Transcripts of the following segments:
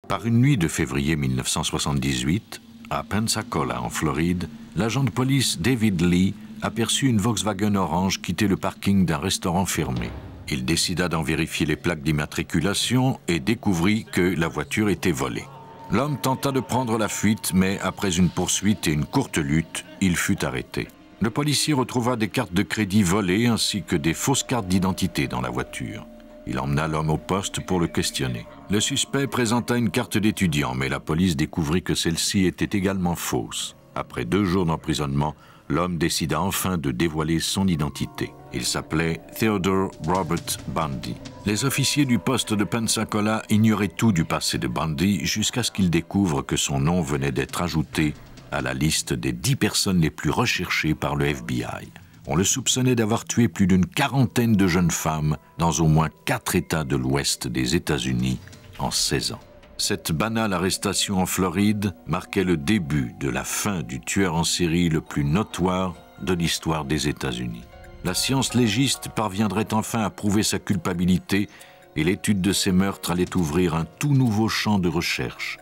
Par une nuit de février 1978, à Pensacola, en Floride, l'agent de police David Lee aperçut une Volkswagen orange quitter le parking d'un restaurant fermé. Il décida d'en vérifier les plaques d'immatriculation et découvrit que la voiture était volée. L'homme tenta de prendre la fuite, mais après une poursuite et une courte lutte, il fut arrêté. Le policier retrouva des cartes de crédit volées ainsi que des fausses cartes d'identité dans la voiture. Il emmena l'homme au poste pour le questionner. Le suspect présenta une carte d'étudiant, mais la police découvrit que celle-ci était également fausse. Après 2 jours d'emprisonnement, l'homme décida enfin de dévoiler son identité. Il s'appelait Theodore Robert Bundy. Les officiers du poste de Pensacola ignoraient tout du passé de Bundy jusqu'à ce qu'ils découvrent que son nom venait d'être ajouté à la liste des 10 personnes les plus recherchées par le FBI. On le soupçonnait d'avoir tué plus d'une 40aine de jeunes femmes dans au moins 4 États de l'Ouest des États-Unis en 16 ans. Cette banale arrestation en Floride marquait le début de la fin du tueur en série le plus notoire de l'histoire des États-Unis. La science légiste parviendrait enfin à prouver sa culpabilité et l'étude de ces meurtres allait ouvrir un tout nouveau champ de recherche,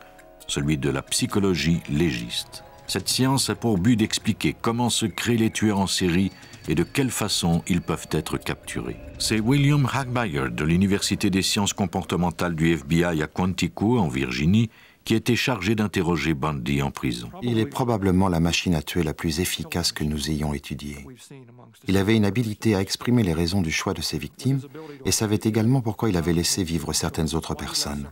celui de la psychologie légiste. Cette science a pour but d'expliquer comment se créent les tueurs en série et de quelle façon ils peuvent être capturés. C'est William Hagmaier de l'Université des sciences comportementales du FBI à Quantico, en Virginie, qui était chargé d'interroger Bundy en prison. Il est probablement la machine à tuer la plus efficace que nous ayons étudiée. Il avait une habilité à exprimer les raisons du choix de ses victimes et savait également pourquoi il avait laissé vivre certaines autres personnes.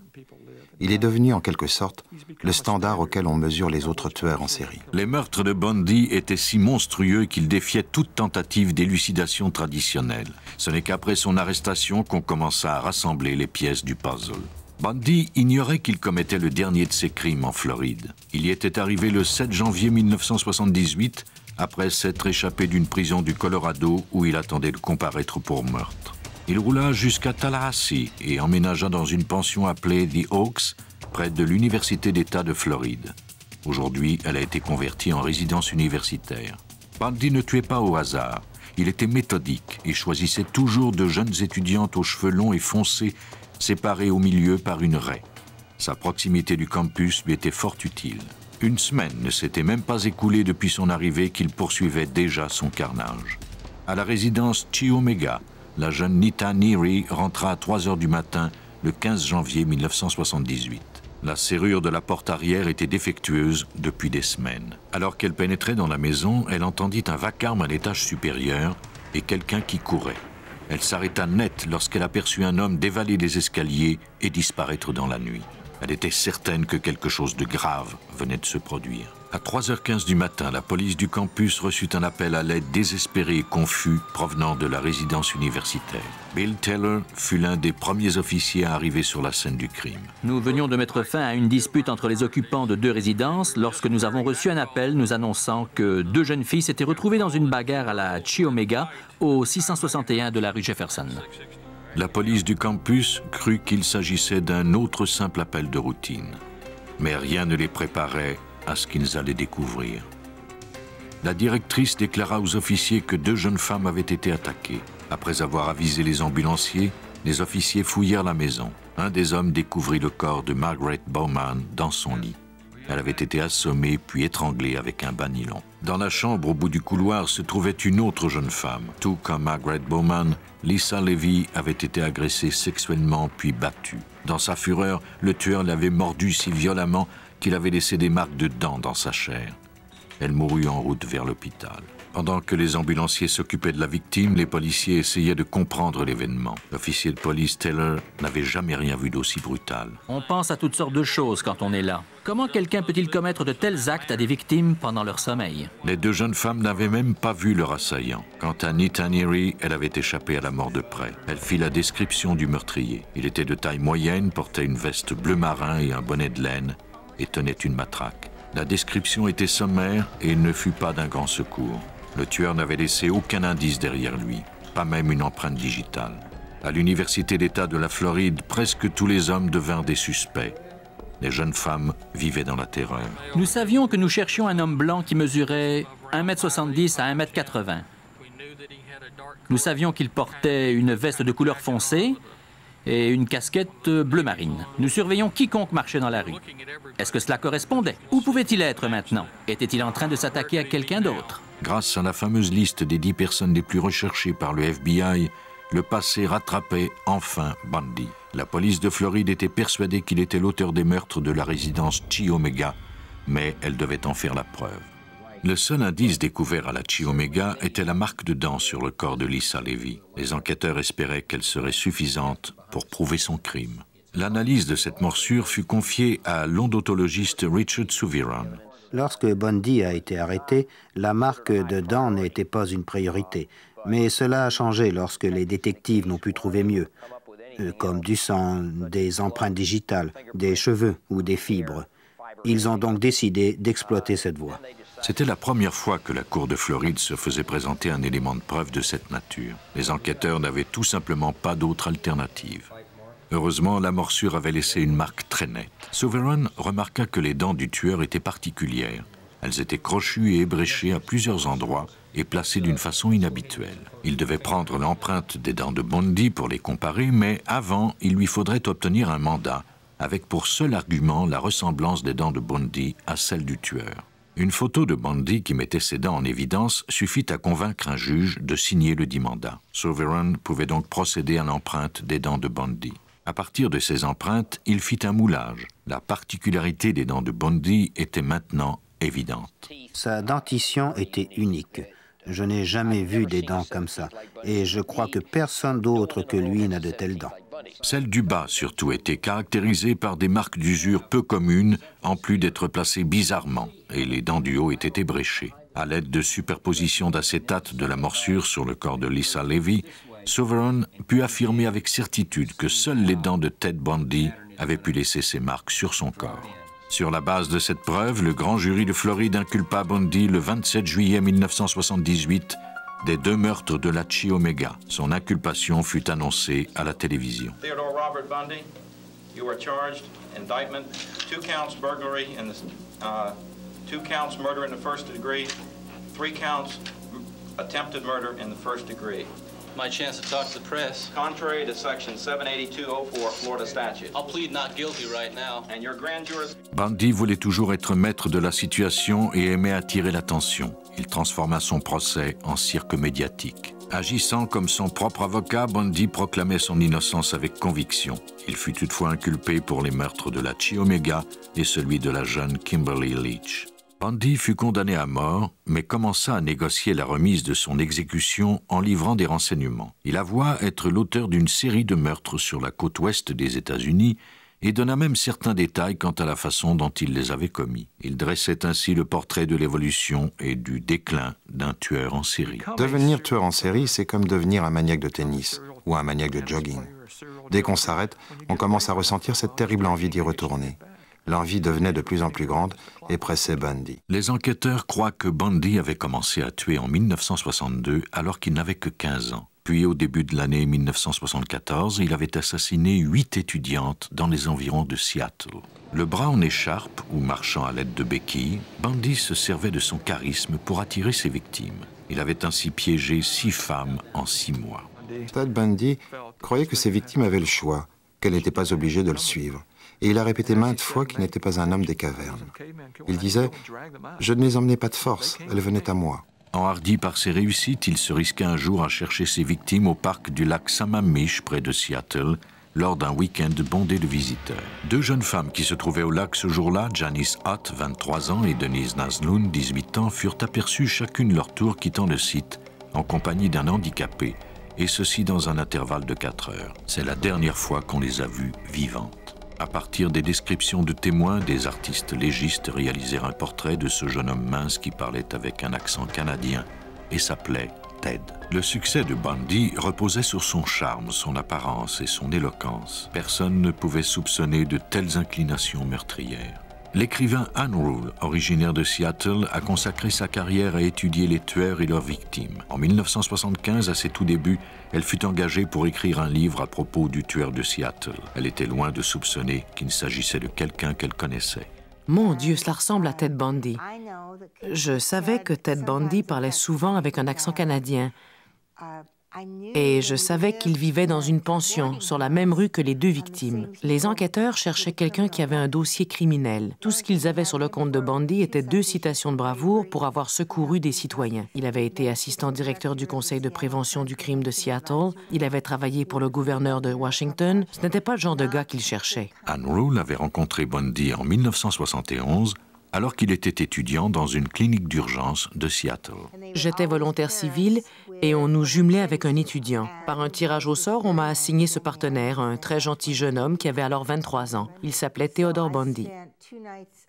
Il est devenu, en quelque sorte, le standard auquel on mesure les autres tueurs en série. Les meurtres de Bundy étaient si monstrueux qu'ils défiaient toute tentative d'élucidation traditionnelle. Ce n'est qu'après son arrestation qu'on commença à rassembler les pièces du puzzle. Bundy ignorait qu'il commettait le dernier de ses crimes en Floride. Il y était arrivé le 7 janvier 1978, après s'être échappé d'une prison du Colorado où il attendait de comparaître pour meurtre. Il roula jusqu'à Tallahassee et emménagea dans une pension appelée The Oaks, près de l'Université d'État de Floride. Aujourd'hui, elle a été convertie en résidence universitaire. Bundy ne tuait pas au hasard. Il était méthodique et choisissait toujours de jeunes étudiantes aux cheveux longs et foncés, séparées au milieu par une raie. Sa proximité du campus lui était fort utile. Une semaine ne s'était même pas écoulée depuis son arrivée qu'il poursuivait déjà son carnage. À la résidence Chi Omega, la jeune Nita Neary rentra à 3 heures du matin le 15 janvier 1978. La serrure de la porte arrière était défectueuse depuis des semaines. Alors qu'elle pénétrait dans la maison, elle entendit un vacarme à l'étage supérieur et quelqu'un qui courait. Elle s'arrêta net lorsqu'elle aperçut un homme dévaler les escaliers et disparaître dans la nuit. Elle était certaine que quelque chose de grave venait de se produire. À 3h15 du matin, la police du campus reçut un appel à l'aide désespéré et confus provenant de la résidence universitaire. Bill Taylor fut l'un des premiers officiers à arriver sur la scène du crime. Nous venions de mettre fin à une dispute entre les occupants de 2 résidences lorsque nous avons reçu un appel nous annonçant que 2 jeunes filles s'étaient retrouvées dans une bagarre à la Chi Omega au 661 de la rue Jefferson. La police du campus crut qu'il s'agissait d'un autre simple appel de routine. Mais rien ne les préparait à ce qu'ils allaient découvrir. La directrice déclara aux officiers que 2 jeunes femmes avaient été attaquées. Après avoir avisé les ambulanciers, les officiers fouillèrent la maison. Un des hommes découvrit le corps de Margaret Bowman dans son lit. Elle avait été assommée puis étranglée avec un bas nylon. Dans la chambre au bout du couloir se trouvait une autre jeune femme. Tout comme Margaret Bowman, Lisa Levy avait été agressée sexuellement puis battue. Dans sa fureur, le tueur l'avait mordue si violemment qu'il avait laissé des marques de dents dans sa chair. Elle mourut en route vers l'hôpital. Pendant que les ambulanciers s'occupaient de la victime, les policiers essayaient de comprendre l'événement. L'officier de police Taylor n'avait jamais rien vu d'aussi brutal. On pense à toutes sortes de choses quand on est là. Comment quelqu'un peut-il commettre de tels actes à des victimes pendant leur sommeil? Les 2 jeunes femmes n'avaient même pas vu leur assaillant. Quant à Nita Neary, elle avait échappé à la mort de près. Elle fit la description du meurtrier. Il était de taille moyenne, portait une veste bleu marin et un bonnet de laine, et tenait une matraque. La description était sommaire et ne fut pas d'un grand secours. Le tueur n'avait laissé aucun indice derrière lui, pas même une empreinte digitale. À l'Université d'État de la Floride, presque tous les hommes devinrent des suspects. Les jeunes femmes vivaient dans la terreur. Nous savions que nous cherchions un homme blanc qui mesurait 1,70 m à 1,80 m. Nous savions qu'il portait une veste de couleur foncée et une casquette bleu marine. Nous surveillons quiconque marchait dans la rue. Est-ce que cela correspondait? Où pouvait-il être maintenant? Était-il en train de s'attaquer à quelqu'un d'autre? Grâce à la fameuse liste des 10 personnes les plus recherchées par le FBI, le passé rattrapait enfin Bundy. La police de Floride était persuadée qu'il était l'auteur des meurtres de la résidence Chi Omega, mais elle devait en faire la preuve. Le seul indice découvert à la Chi Omega était la marque de dents sur le corps de Lisa Levy. Les enquêteurs espéraient qu'elle serait suffisante pour prouver son crime. L'analyse de cette morsure fut confiée à l'odontologiste Richard Souviron. Lorsque Bundy a été arrêté, la marque de dents n'était pas une priorité. Mais cela a changé lorsque les détectives n'ont pu trouver mieux, comme du sang, des empreintes digitales, des cheveux ou des fibres. Ils ont donc décidé d'exploiter cette voie. C'était la première fois que la Cour de Floride se faisait présenter un élément de preuve de cette nature. Les enquêteurs n'avaient tout simplement pas d'autre alternative. Heureusement, la morsure avait laissé une marque très nette. Souviron remarqua que les dents du tueur étaient particulières. Elles étaient crochues et ébréchées à plusieurs endroits et placées d'une façon inhabituelle. Il devait prendre l'empreinte des dents de Bundy pour les comparer, mais avant, il lui faudrait obtenir un mandat, avec pour seul argument la ressemblance des dents de Bundy à celles du tueur. Une photo de Bundy qui mettait ses dents en évidence suffit à convaincre un juge de signer le dit mandat. Souviron pouvait donc procéder à l'empreinte des dents de Bundy. À partir de ces empreintes, il fit un moulage. La particularité des dents de Bundy était maintenant évidente. Sa dentition était unique. Je n'ai jamais vu des dents comme ça, et je crois que personne d'autre que lui n'a de telles dents. Celles du bas, surtout, étaient caractérisées par des marques d'usure peu communes, en plus d'être placées bizarrement, et les dents du haut étaient ébréchées. À l'aide de superposition d'acétate de la morsure sur le corps de Lisa Levy, Souviron put affirmer avec certitude que seules les dents de Ted Bundy avaient pu laisser ces marques sur son corps. Sur la base de cette preuve, le grand jury de Floride inculpa Bundy le 27 juillet 1978 des 2 meurtres de la Chi Omega. Son inculpation fut annoncée à la télévision. Theodore Robert Bundy, you are charged, indictment, 2 counts burglary in the 2 counts murder in the first degree, 3 counts attempted murder in the first degree. My chance to talk to the press. Contrary to section 78204 Florida statute. I'll plead not guilty right now. And your grand jury... Bundy voulait toujours être maître de la situation et aimait attirer l'attention. Il transforma son procès en cirque médiatique. Agissant comme son propre avocat, Bundy proclamait son innocence avec conviction. Il fut toutefois inculpé pour les meurtres de la Chi Omega et celui de la jeune Kimberly Leach. Bundy fut condamné à mort, mais commença à négocier la remise de son exécution en livrant des renseignements. Il avoua être l'auteur d'une série de meurtres sur la côte ouest des États-Unis et donna même certains détails quant à la façon dont il les avait commis. Il dressait ainsi le portrait de l'évolution et du déclin d'un tueur en série. Devenir tueur en série, c'est comme devenir un maniaque de tennis ou un maniaque de jogging. Dès qu'on s'arrête, on commence à ressentir cette terrible envie d'y retourner. L'envie devenait de plus en plus grande et pressait Bundy. Les enquêteurs croient que Bundy avait commencé à tuer en 1962 alors qu'il n'avait que 15 ans. Puis au début de l'année 1974, il avait assassiné 8 étudiantes dans les environs de Seattle. Le bras en écharpe ou marchant à l'aide de béquilles, Bundy se servait de son charisme pour attirer ses victimes. Il avait ainsi piégé 6 femmes en 6 mois. Ted Bundy croyait que ses victimes avaient le choix, qu'elles n'étaient pas obligées de le suivre. Et il a répété maintes fois qu'il n'était pas un homme des cavernes. Il disait « Je ne les emmenais pas de force, elles venaient à moi ». Enhardi par ses réussites, il se risqua un jour à chercher ses victimes au parc du lac Sammamish, près de Seattle, lors d'un week-end bondé de visiteurs. 2 jeunes femmes qui se trouvaient au lac ce jour-là, Janice Hutt, 23 ans, et Denise Nazloun, 18 ans, furent aperçues chacune leur tour quittant le site, en compagnie d'un handicapé, et ceci dans un intervalle de 4 heures. C'est la dernière fois qu'on les a vues vivantes. À partir des descriptions de témoins, des artistes légistes réalisèrent un portrait de ce jeune homme mince qui parlait avec un accent canadien et s'appelait Ted. Le succès de Bundy reposait sur son charme, son apparence et son éloquence. Personne ne pouvait soupçonner de telles inclinations meurtrières. L'écrivain Ann Rule, originaire de Seattle, a consacré sa carrière à étudier les tueurs et leurs victimes. En 1975, à ses tout débuts, elle fut engagée pour écrire un livre à propos du tueur de Seattle. Elle était loin de soupçonner qu'il s'agissait de quelqu'un qu'elle connaissait. Mon Dieu, cela ressemble à Ted Bundy. Je savais que Ted Bundy parlait souvent avec un accent canadien. Et je savais qu'il vivait dans une pension sur la même rue que les deux victimes. Les enquêteurs cherchaient quelqu'un qui avait un dossier criminel. Tout ce qu'ils avaient sur le compte de Bundy était 2 citations de bravoure pour avoir secouru des citoyens. Il avait été assistant directeur du Conseil de prévention du crime de Seattle. Il avait travaillé pour le gouverneur de Washington. Ce n'était pas le genre de gars qu'ils cherchaient. Ann Rule avait rencontré Bundy en 1971 alors qu'il était étudiant dans une clinique d'urgence de Seattle. J'étais volontaire civil et on nous jumelait avec un étudiant. Par un tirage au sort, on m'a assigné ce partenaire, un très gentil jeune homme qui avait alors 23 ans. Il s'appelait Theodore Bundy.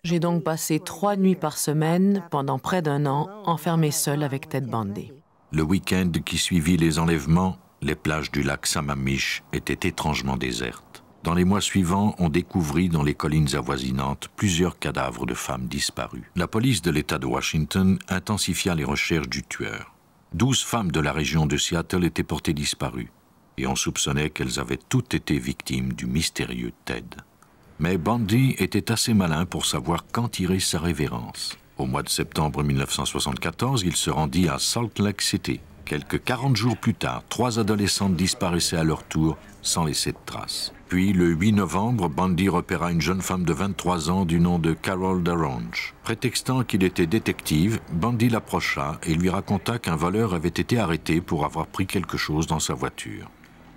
J'ai donc passé 3 nuits par semaine pendant près d'1 an, enfermé seul avec Ted Bundy. Le week-end qui suivit les enlèvements, les plages du lac Sammamish étaient étrangement désertes. Dans les mois suivants, on découvrit dans les collines avoisinantes plusieurs cadavres de femmes disparues. La police de l'État de Washington intensifia les recherches du tueur. 12 femmes de la région de Seattle étaient portées disparues, et on soupçonnait qu'elles avaient toutes été victimes du mystérieux Ted. Mais Bundy était assez malin pour savoir quand tirer sa révérence. Au mois de septembre 1974, il se rendit à Salt Lake City. Quelques 40 jours plus tard, 3 adolescentes disparaissaient à leur tour sans laisser de traces. Puis, le 8 novembre, Bundy repéra une jeune femme de 23 ans du nom de Carol DaRonch. Prétextant qu'il était détective, Bundy l'approcha et lui raconta qu'un voleur avait été arrêté pour avoir pris quelque chose dans sa voiture.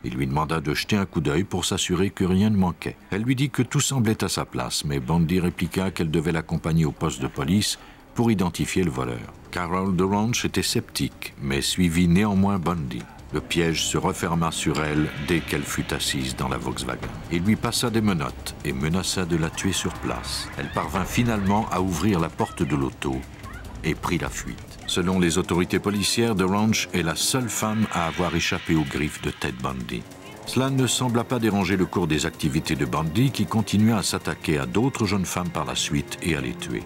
Il lui demanda de jeter un coup d'œil pour s'assurer que rien ne manquait. Elle lui dit que tout semblait à sa place, mais Bundy répliqua qu'elle devait l'accompagner au poste de police pour identifier le voleur. Carol DaRonch était sceptique, mais suivit néanmoins Bundy. Le piège se referma sur elle dès qu'elle fut assise dans la Volkswagen. Il lui passa des menottes et menaça de la tuer sur place. Elle parvint finalement à ouvrir la porte de l'auto et prit la fuite. Selon les autorités policières, DaRonch est la seule femme à avoir échappé aux griffes de Ted Bundy. Cela ne sembla pas déranger le cours des activités de Bundy, qui continua à s'attaquer à d'autres jeunes femmes par la suite et à les tuer.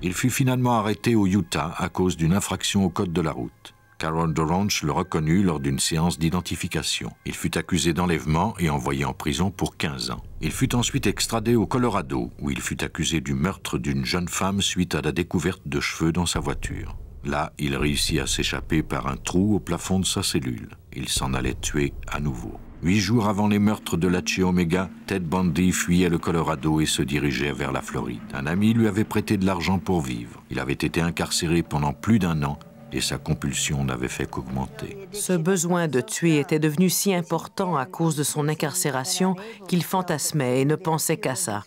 Il fut finalement arrêté au Utah à cause d'une infraction au code de la route. Carol DaRonch le reconnut lors d'une séance d'identification. Il fut accusé d'enlèvement et envoyé en prison pour 15 ans. Il fut ensuite extradé au Colorado, où il fut accusé du meurtre d'une jeune femme suite à la découverte de cheveux dans sa voiture. Là, il réussit à s'échapper par un trou au plafond de sa cellule. Il s'en allait tuer à nouveau. 8 jours avant les meurtres de la Chi-Omega, Ted Bundy fuyait le Colorado et se dirigeait vers la Floride. Un ami lui avait prêté de l'argent pour vivre. Il avait été incarcéré pendant plus d'1 an et sa compulsion n'avait fait qu'augmenter. Ce besoin de tuer était devenu si important à cause de son incarcération qu'il fantasmait et ne pensait qu'à ça.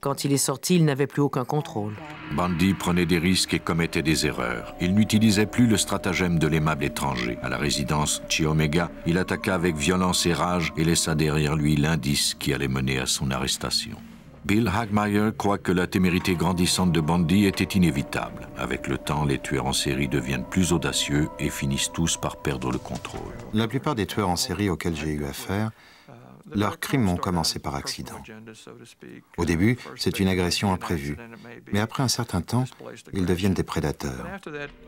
Quand il est sorti, il n'avait plus aucun contrôle. Bundy prenait des risques et commettait des erreurs. Il n'utilisait plus le stratagème de l'aimable étranger. À la résidence Chi-Omega, il attaqua avec violence et rage et laissa derrière lui l'indice qui allait mener à son arrestation. Bill Hagmaier croit que la témérité grandissante de Bundy était inévitable. Avec le temps, les tueurs en série deviennent plus audacieux et finissent tous par perdre le contrôle. La plupart des tueurs en série auxquels j'ai eu affaire, leurs crimes ont commencé par accident. Au début, c'est une agression imprévue, mais après un certain temps, ils deviennent des prédateurs.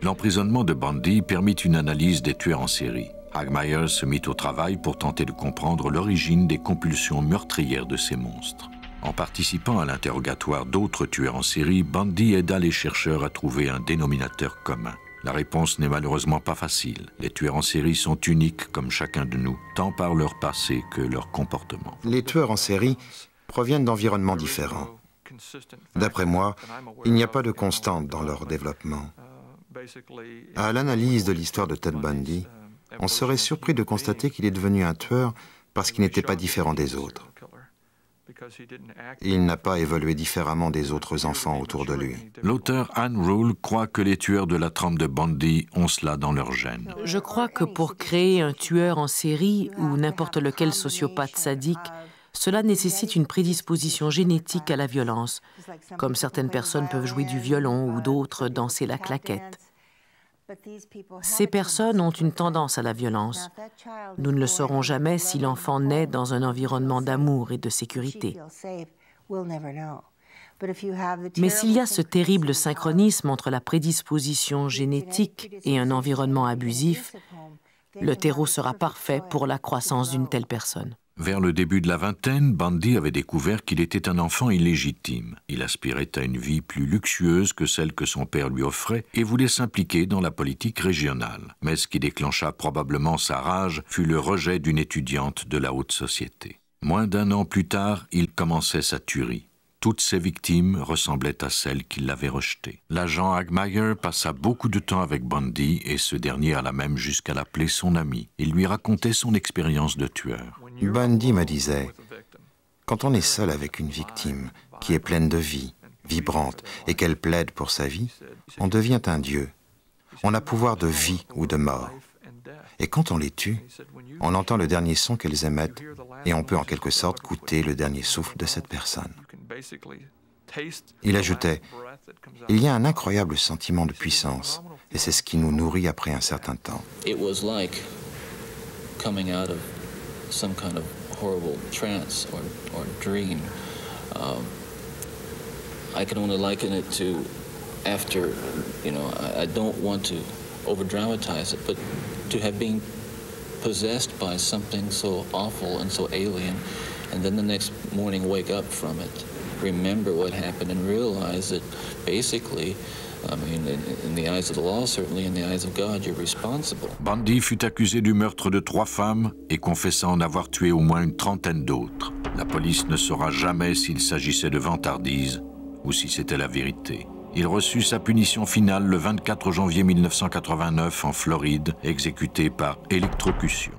L'emprisonnement de Bundy permit une analyse des tueurs en série. Hagmaier se mit au travail pour tenter de comprendre l'origine des compulsions meurtrières de ces monstres. En participant à l'interrogatoire d'autres tueurs en série, Bundy aida les chercheurs à trouver un dénominateur commun. La réponse n'est malheureusement pas facile. Les tueurs en série sont uniques comme chacun de nous, tant par leur passé que leur comportement. Les tueurs en série proviennent d'environnements différents. D'après moi, il n'y a pas de constante dans leur développement. À l'analyse de l'histoire de Ted Bundy, on serait surpris de constater qu'il est devenu un tueur parce qu'il n'était pas différent des autres. Il n'a pas évolué différemment des autres enfants autour de lui. L'auteur Ann Rule croit que les tueurs de la trempe de Bundy ont cela dans leur gène. Je crois que pour créer un tueur en série ou n'importe lequel sociopathe sadique, cela nécessite une prédisposition génétique à la violence, comme certaines personnes peuvent jouer du violon ou d'autres danser la claquette. Ces personnes ont une tendance à la violence. Nous ne le saurons jamais si l'enfant naît dans un environnement d'amour et de sécurité. Mais s'il y a ce terrible synchronisme entre la prédisposition génétique et un environnement abusif, le terreau sera parfait pour la croissance d'une telle personne. Vers le début de la vingtaine, Bundy avait découvert qu'il était un enfant illégitime. Il aspirait à une vie plus luxueuse que celle que son père lui offrait et voulait s'impliquer dans la politique régionale. Mais ce qui déclencha probablement sa rage fut le rejet d'une étudiante de la haute société. Moins d'1 an plus tard, il commençait sa tuerie. Toutes ses victimes ressemblaient à celles qui l'avaient rejeté. L'agent Hagmaier passa beaucoup de temps avec Bundy et ce dernier alla même jusqu'à l'appeler son ami. Il lui racontait son expérience de tueur. Bundy me disait, quand on est seul avec une victime qui est pleine de vie, vibrante, et qu'elle plaide pour sa vie, on devient un dieu. On a pouvoir de vie ou de mort. Et quand on les tue, on entend le dernier son qu'elles émettent et on peut en quelque sorte goûter le dernier souffle de cette personne. Il ajoutait, il y a un incroyable sentiment de puissance et c'est ce qui nous nourrit après un certain temps. It was like coming out of some kind of horrible trance or dream. I can only liken it to after, I don't want to over-dramatize it, but to have been possessed by something so awful and so alien, and then the next morning wake up from it, remember what happened and realize that basically, in the eyes of the law, certainly in the eyes of God, you're responsible. Bundy fut accusé du meurtre de 3 femmes et confessa en avoir tué au moins une 30aine d'autres. La police ne saura jamais s'il s'agissait de vantardises ou si c'était la vérité. Il reçut sa punition finale le 24 janvier 1989 en Floride, exécuté par électrocution.